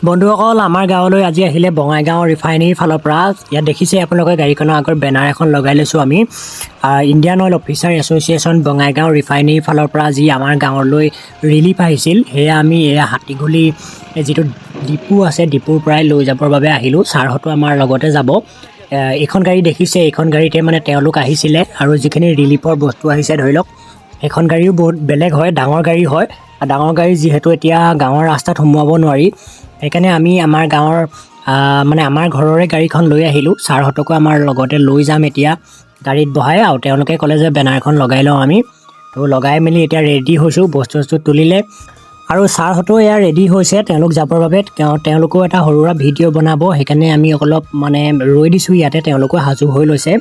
বন্ধুসকল আমাৰ গাঁৱলৈ আজি আহিলে বঙাইগাঁও ৰিফাইনেৰীৰ ফালৰ পৰা ইয়াত দেখিছে আপোনালোকে গাড়ীখনৰ আগৰ বেনাৰ এখন লগাই লৈছোঁ আমি Indian oil officer association Bongaigaon ৰিফাইনেৰীৰ ফালৰ পৰা যি আমাৰ গাঁৱলৈ ৰিলিফ আহিছিল সেয়া আমি হাতীগুলি যিটো ডিপু আছে ডিপুৰ পৰাই লৈ যাবৰ বাবে আহিলোঁ। ছাৰহঁতো আমাৰ লগতে যাব। এইখন গাড়ী দেখিছে, এইখন গাড়ীতে মানে তেওঁলোক আহিছিলে আৰু যিখিনি ৰিলিফৰ বস্তু আহিছে ধৰি লওক সেইখন গাড়ীও বহুত বেলেগ হয়, ডাঙৰ গাড়ী হয়। ডাঙৰ গাড়ী যিহেতু এতিয়া গাঁৱৰ ৰাস্তাত সোমোৱাব নোৱাৰি, সেইকাৰণে আমি আমাৰ গাঁৱৰ মানে আমাৰ ঘৰৰে গাড়ীখন লৈ আহিলোঁ। ছাৰহঁতকো আমাৰ লগতে লৈ যাম এতিয়া গাড়ীত বহাই, আৰু তেওঁলোকে ক'লে যে বেনাৰখন লগাই লওঁ আমি। তো লগাই মেলি এতিয়া ৰেডি হৈছোঁ, বস্তু তুলিলে আৰু ছাৰহঁতো এয়া ৰেডি হৈছে তেওঁলোক যাবৰ বাবে। তেওঁলোকেও এটা সৰু সুৰা ভিডিঅ' বনাব, সেইকাৰণে আমি অলপ মানে ৰৈ দিছোঁ ইয়াতে। তেওঁলোকো সাজু হৈ লৈছে।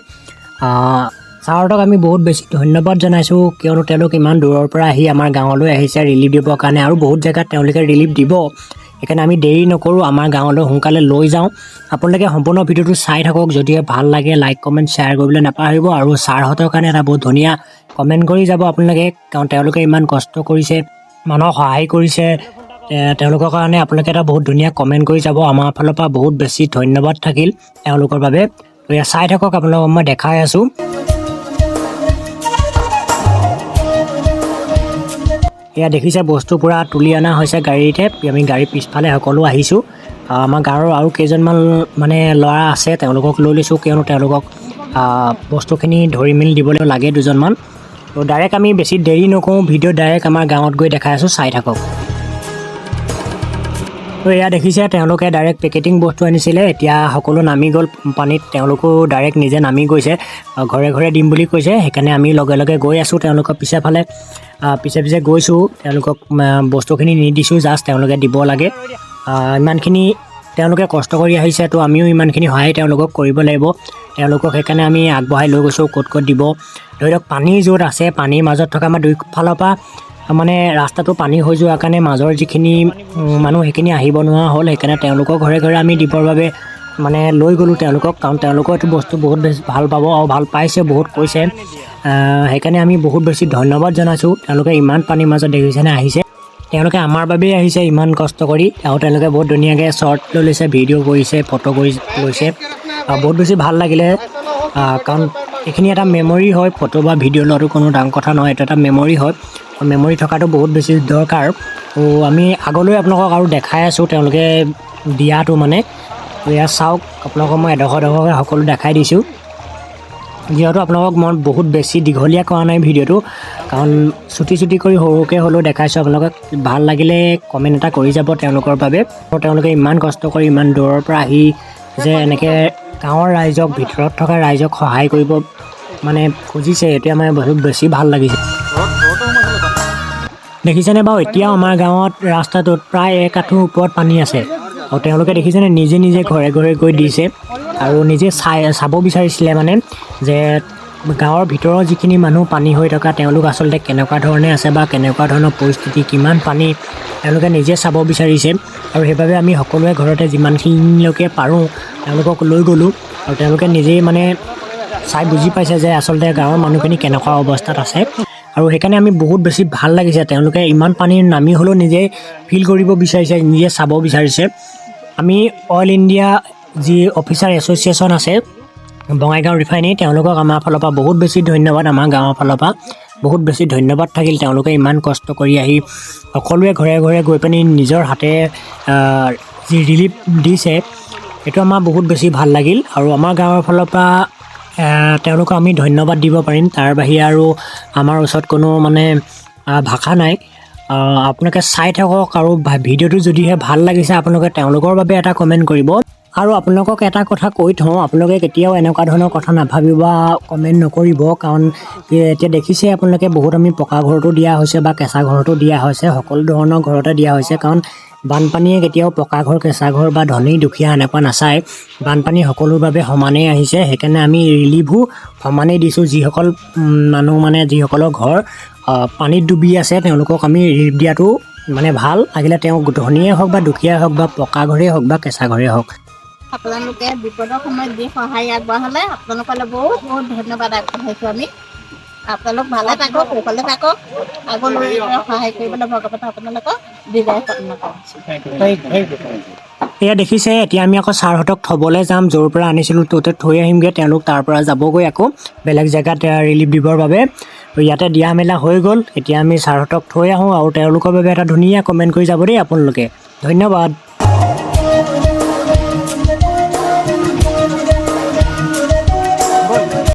ছাৰহঁতক আমি বহুত বেছি ধন্যবাদ জনাইছোঁ, কিয়নো তেওঁলোক ইমান দূৰৰ পৰা আহি আমাৰ গাঁৱলৈ আহিছে ৰিলিফ দিবৰ কাৰণে, আৰু বহুত জেগাত তেওঁলোকে ৰিলিফ দিব। সেইকাৰণে আমি দেৰি নকৰোঁ, আমাৰ গাঁৱলৈ সোনকালে লৈ যাওঁ। আপোনালোকে সম্পূৰ্ণ ভিডিঅ'টো চাই থাকক। যদিহে ভাল লাগে লাইক কমেণ্ট শ্বেয়াৰ কৰিবলৈ নাপাহৰিব, আৰু ছাৰহঁতৰ কাৰণে এটা বহুত ধুনীয়া কমেণ্ট কৰি যাব আপোনালোকে, কাৰণ তেওঁলোকে ইমান কষ্ট কৰিছে, মানুহক সহায় কৰিছে। তেওঁলোকৰ কাৰণে আপোনালোকে এটা বহুত ধুনীয়া কমেণ্ট কৰি যাব। আমাৰ ফালৰ পৰা বহুত বেছি ধন্যবাদ থাকিল তেওঁলোকৰ বাবে। তো এয়া চাই থাকক, আপোনালোকক মই দেখাই আছোঁ। এয়া দেখিছে বস্তু পূৰা তুলি অনা হৈছে গাড়ীতে। আমি গাড়ীৰ পিছফালে সকলো আহিছোঁ। আমাৰ গাঁৱৰ আৰু কেইজনমান মানে ল'ৰা আছে, তেওঁলোকক লৈ লৈছোঁ, কিয়নো তেওঁলোকক বস্তুখিনি ধৰি মেলি দিবলৈ লাগে দুজনমান। তো ডাইৰেক্ট আমি বেছি দেৰি নকৰোঁ, ভিডিঅ' ডাইৰেক্ট আমাৰ গাঁৱত গৈ দেখাই আছোঁ, চাই থাকক। তো এয়া দেখিছে তেওঁলোকে ডাইৰেক্ট পেকেটিং বস্তু আনিছিলে, এতিয়া সকলো নামি গ'ল পানীত। তেওঁলোকো ডাইৰেক্ট নিজে নামি গৈছে, ঘৰে ঘৰে দিম বুলি কৈছে। সেইকাৰণে আমি লগে লগে গৈ আছোঁ তেওঁলোকৰ পিছে গৈছোঁ। তেওঁলোকক বস্তুখিনি নিদিছোঁ, জাষ্ট তেওঁলোকে দিব লাগে। ইমানখিনি তেওঁলোকে কষ্ট কৰি আহিছে, তো আমিও ইমানখিনি সহায় তেওঁলোকক কৰিব লাগিব। তেওঁলোকক সেইকাৰণে আমি আগবঢ়াই লৈ গৈছোঁ ক'ত ক'ত দিব। ধৰি লওক পানী য'ত আছে, পানীৰ মাজত থকা আমাৰ দুইফালৰ পৰা মানে ৰাস্তাটো পানী হৈ যোৱাৰ কাৰণে মাজৰ যিখিনি মানুহ সেইখিনি আহিব নোৱাৰা হ'ল। সেইকাৰণে তেওঁলোকৰ ঘৰে ঘৰে আমি দিবৰ বাবে মানে লৈ গ'লোঁ তেওঁলোকক, কাৰণ তেওঁলোকেও এইটো বস্তু বহুত বেছি ভাল পাব আৰু ভাল পাইছে, বহুত কৈছে। সেইকাৰণে আমি বহুত বেছি ধন্যবাদ জনাইছোঁ। তেওঁলোকে ইমান পানীৰ মাজত দেখিছেনে আহিছে, তেওঁলোকে আমাৰ বাবেই আহিছে ইমান কষ্ট কৰি। আৰু তেওঁলোকে বহুত ধুনীয়াকৈ শ্বৰ্ট লৈ লৈছে, ভিডিঅ' কৰিছে, ফটো কৰি লৈছে। বহুত বেছি ভাল লাগিলে, কাৰণ এইখিনি এটা মেমৰি হয়। ফটো বা ভিডিঅ' লোৱাটো কোনো ডাঙৰ কথা নহয়, এইটো এটা মেমৰি হয়। মেমৰি থকাটো বহুত বেছি দৰকাৰ। তো আমি আগলৈ আপোনালোকক আৰু দেখাই আছোঁ তেওঁলোকে দিয়াটো মানে। তো এয়া চাওক, আপোনালোকক মই এডোখৰ এডোখৰকৈ সকলো দেখাই দিছোঁ। যিহেতু আপোনালোকক মই বহুত বেছি দীঘলীয়া কৰা নাই ভিডিঅ'টো, কাৰণ চুটি কৰি সৰুকৈ হ'লেও দেখাইছোঁ। আপোনালোকক ভাল লাগিলে কমেণ্ট এটা কৰি যাব তেওঁলোকৰ বাবে। আৰু তেওঁলোকে ইমান কষ্ট কৰি ইমান দূৰৰ পৰা আহি যে এনেকৈ গাঁৱৰ ৰাইজক, ভিতৰত থকা ৰাইজক সহায় কৰিব মানে খুজিছে, এতিয়া মানে বহুত বেছি ভাল লাগিছে। দেখিছেনে বাৰু, এতিয়াও আমাৰ গাঁৱত ৰাস্তাটোত প্ৰায় 1 আঁঠুৰ ওপৰত পানী আছে। আৰু তেওঁলোকে দেখিছেনে নিজে ঘৰে ঘৰে গৈ দিছে, আৰু নিজে চাব বিচাৰিছিলে মানে যে গাঁৱৰ ভিতৰৰ যিখিনি মানুহ পানী হৈ থকা তেওঁলোক আচলতে কেনেকুৱা ধৰণে আছে বা কেনেকুৱা ধৰণৰ পৰিস্থিতি, কিমান পানী, তেওঁলোকে নিজে চাব বিচাৰিছে। আৰু সেইবাবে আমি সকলোৱে ঘৰতে যিমানখিনিলৈকে পাৰোঁ তেওঁলোকক লৈ গ'লোঁ, আৰু তেওঁলোকে নিজেই মানে চাই বুজি পাইছে যে আচলতে গাঁৱৰ মানুহখিনি কেনেকুৱা অৱস্থাত আছে। আৰু সেইকাৰণে আমি বহুত বেছি ভাল লাগিছে, তেওঁলোকে ইমান পানীৰ নামি হ'লেও নিজে ফিল কৰিব বিচাৰিছে, নিজে চাব বিচাৰিছে। আমি অইল ইণ্ডিয়া যি অফিচাৰ এছ'চিয়েশ্যন আছে বঙাইগাঁও ৰিফাইনেৰী, তেওঁলোকক আমাৰ ফালৰ পৰা বহুত বেছি ধন্যবাদ। আমাৰ গাঁৱৰ ফালৰ পৰা বহুত বেছি ধন্যবাদ থাকিল। তেওঁলোকে ইমান কষ্ট কৰি আহি সকলোৱে ঘৰে ঘৰে গৈ পিনি নিজৰ হাতে যি ৰিলিফ দিছে, এইটো আমাৰ বহুত বেছি ভাল লাগিল। আৰু আমাৰ গাঁৱৰ ফালৰ পৰা তেওঁলোকক আমি ধন্যবাদ দিব পাৰিম, তাৰ বাহিৰে আৰু আমাৰ ওচৰত কোনো মানে ভাষা নাই। আপোনালোকে চাই থাকক, আৰু ভিডিঅ'টো যদিহে ভাল লাগিছে আপোনালোকে তেওঁলোকৰ বাবে এটা কমেণ্ট কৰিব। আৰু আপোনালোকক এটা কথা কৈ থওঁ, আপোনালোকে কেতিয়াও এনেকুৱা ধৰণৰ কথা নাভাবিব বা কমেণ্ট নকৰিব, কাৰণ এতিয়া দেখিছে আপোনালোকে বহুত আমি পকা ঘৰতো দিয়া হৈছে বা কেঁচা ঘৰতো দিয়া হৈছে, সকলো ধৰণৰ ঘৰতে দিয়া হৈছে। কাৰণ বানপানীয়ে কেতিয়াও পকা ঘৰ, কেঁচা ঘৰ বা ধনী দুখীয়া এনেকুৱা নাচায়, বানপানী সকলোৰ বাবে সমানেই আহিছে। সেইকাৰণে আমি ৰিলিফো সমানেই দিছোঁ। যিসকল মানুহ মানে যিসকলৰ ঘৰ পানীত ডুবি আছে তেওঁলোকক আমি ৰিলিফ দিয়াটো মানে ভাল, লাগিলে তেওঁ ধনীয়ে হওক বা দুখীয়াই হওক বা পকা ঘৰেই হওক বা কেঁচা ঘৰেই হওক। আপোনালোকে বিপদৰ সময়ত যি সহায় আগবঢ়ালে আপোনালোকলৈ বহুত বহুত ধন্যবাদ আগবঢ়াইছোঁ আমি। আপোনালোক ভালে থাকক, কুশলে থাকক, আগলৈ সহায় কৰিবলৈ ভগৱানে আপোনালোকক দীৰ্ঘায়ু প্ৰদান কৰক। এয়া দেখিছে এতিয়া আমি আকৌ ছাৰহঁতক থ'বলৈ যাম য'ৰ পৰা আনিছিলোঁ ত'তে থৈ আহিমগৈ তেওঁলোক তাৰ পৰা যাবগৈ আকৌ বেলেগ জেগাত ৰিলিফ দিবৰ বাবে ইয়াতে দিয়া মেলা হৈ গ'ল এতিয়া আমি ছাৰহঁতক থৈ আহোঁ আৰু তেওঁলোকৰ বাবে এটা ধুনীয়া কমেণ্ট কৰি যাব দেই আপোনালোকে ধন্যবাদ